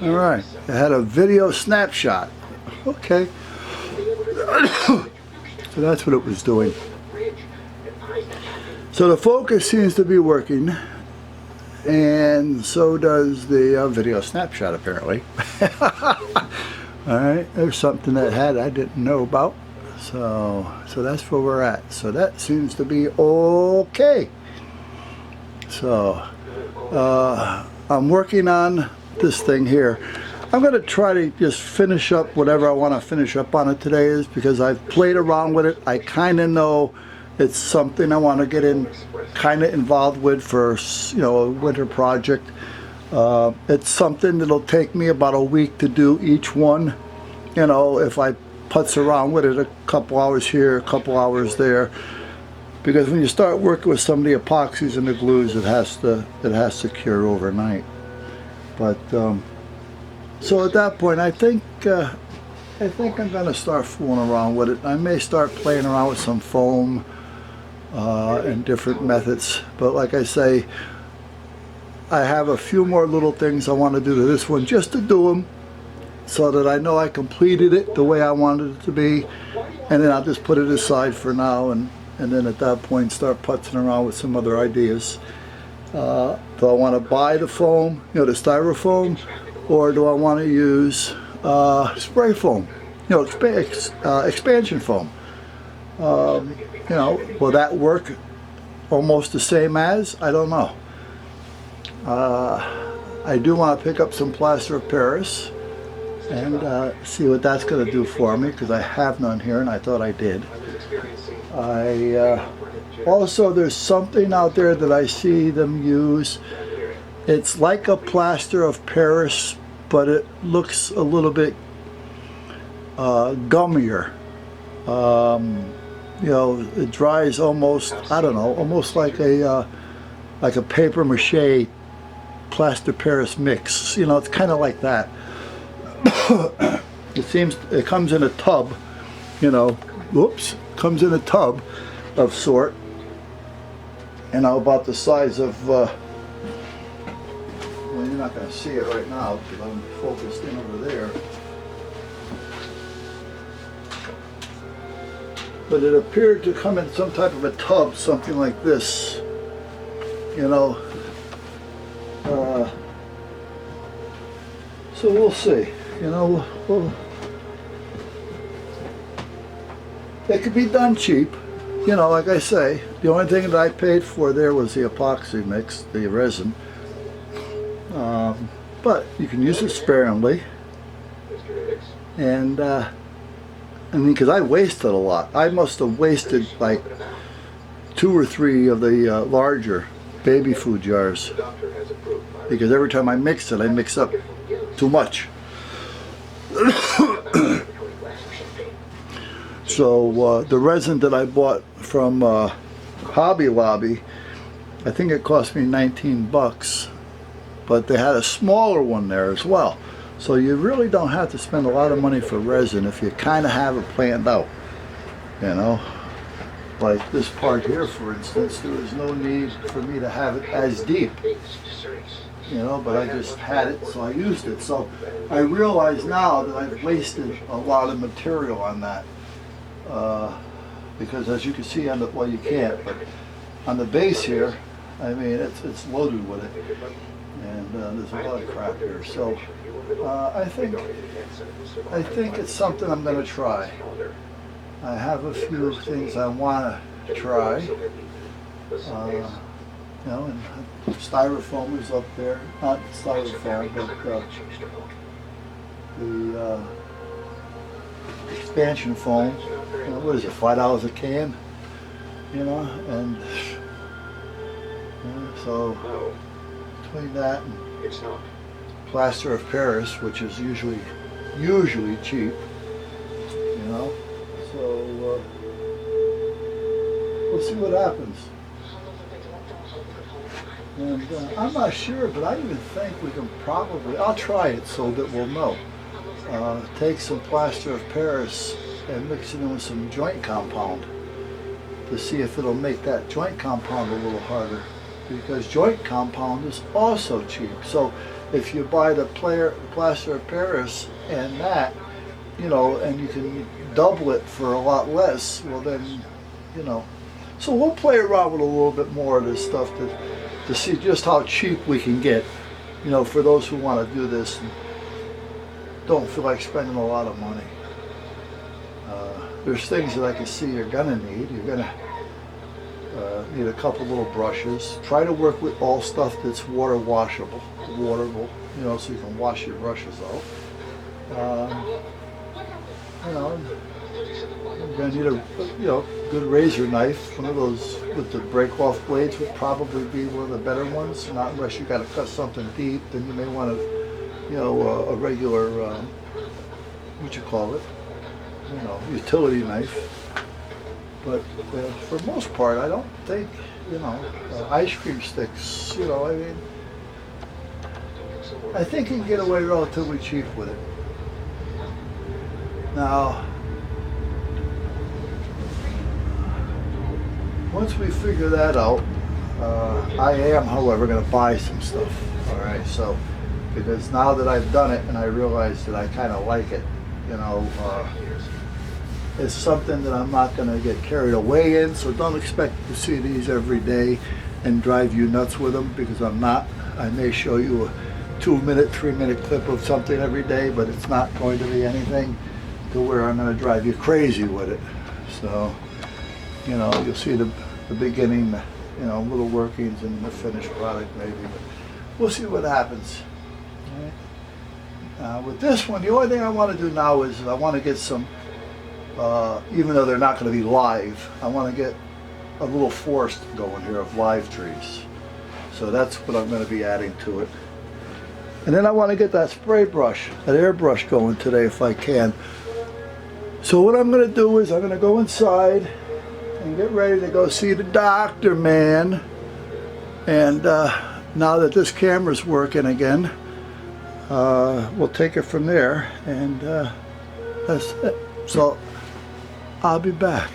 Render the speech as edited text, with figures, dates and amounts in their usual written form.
All right, I had a video snapshot. Okay. So that's what it was doing. So the focus seems to be working, and so does the video snapshot apparently. All right, there's something that I didn't know about. So that's where we're at. So that seems to be okay. So I'm working on this thing here. I'm going to try to just finish up whatever I want to finish up on it today, is because I've played around with it. I kind of know it's something I want to get in, kind of involved with for, you know, a winter project. It's something that'll take me about a week to do each one. You know, if I putz around with it a couple hours here, a couple hours there, because when you start working with some of the epoxies and the glues, it has to cure overnight. But so at that point, I think I'm going to start fooling around with it. I may start playing around with some foam and different methods. But like I say, I have a few more little things I want to do to this one, just to do them so that I know I completed it the way I wanted it to be, and then I'll just put it aside for now, and then at that point start putzing around with some other ideas. Do I want to buy the foam, you know, the styrofoam, or do I want to use spray foam, you know, expansion foam? You know, will that work almost the same as? I don't know. I do want to pick up some plaster of Paris and see what that's going to do for me, because I have none here and I thought I did. Also, there's something out there that I see them use. It's like a plaster of Paris, but it looks a little bit gummier. You know, it dries almost, I don't know, almost like a paper mache plaster Paris mix. You know, it's kind of like that. It comes in a tub, you know, whoops, comes in a tub of sort, you know, about the size of, well, you're not going to see it right now because I'm focused in over there. But it appeared to come in some type of a tub, something like this, you know. So we'll see, you know. It could be done cheap, you know, like I say. The only thing that I paid for there was the epoxy mix, the resin. But you can use it sparingly. And I mean, because I wasted a lot. I must have wasted like 2 or 3 of the larger baby food jars, because every time I mix it, I mix up too much. So the resin that I bought from Hobby Lobby, I think it cost me 19 bucks, but they had a smaller one there as well. So you really don't have to spend a lot of money for resin if you kind of have it planned out, you know. Like this part here, for instance, there was no need for me to have it as deep, you know, but I just had it, so I used it. So I realize now that I've wasted a lot of material on that, because as you can see on the, well, you can't, but on the base here, I mean, it's loaded with it, and there's a lot of crap here. So I think it's something I'm going to try. I have a few things I want to try. You know, and styrofoam is up there. Not styrofoam, but the expansion foam. You know, what is it, $5 a can? You know, and so between that and plaster of Paris, which is usually cheap, you know. So we'll see what happens. And I'm not sure, but I even think we can probably, I'll try it so that we'll know. Take some plaster of Paris and mix it in with some joint compound to see if it'll make that joint compound a little harder. because joint compound is also cheap. So if you buy the plaster of Paris and that, you know, and you can double it for a lot less, well then, you know. So we'll play around with a little bit more of this stuff to see just how cheap we can get, you know, for those who want to do this and don't feel like spending a lot of money. There's things that I can see you're gonna need. You're gonna need a couple little brushes. Try to work with all stuff that's water washable, waterable, you know, so you can wash your brushes out. You know, you're gonna need a good razor knife. One of those with the break-off blades would probably be one of the better ones. Not unless you got to cut something deep, then you may want to, you know, a regular what you call it, you know, utility knife. But for the most part, I don't think, you know, ice cream sticks. You know, I mean, I think you can get away relatively cheap with it. Now, once we figure that out, I am, however, going to buy some stuff. All right, so because now that I've done it and I realize that I kind of like it, you know, it's something that I'm not going to get carried away in. So don't expect to see these every day and drive you nuts with them, because I'm not. I may show you a 2-minute, 3-minute clip of something every day, but it's not going to be anything to where I'm going to drive you crazy with it. So, you know, you'll see the beginning, you know, little workings and the finished product maybe, but we'll see what happens. All right. With this one, the only thing I want to do now is I want to get some, even though they're not going to be live, I want to get a little forest going here of live trees. So that's what I'm going to be adding to it. And then I want to get that spray brush, that airbrush going today if I can. So what I'm going to do is I'm going to go inside and get ready to go see the doctor, man. And now that this camera's working again, we'll take it from there. And that's it. So I'll be back.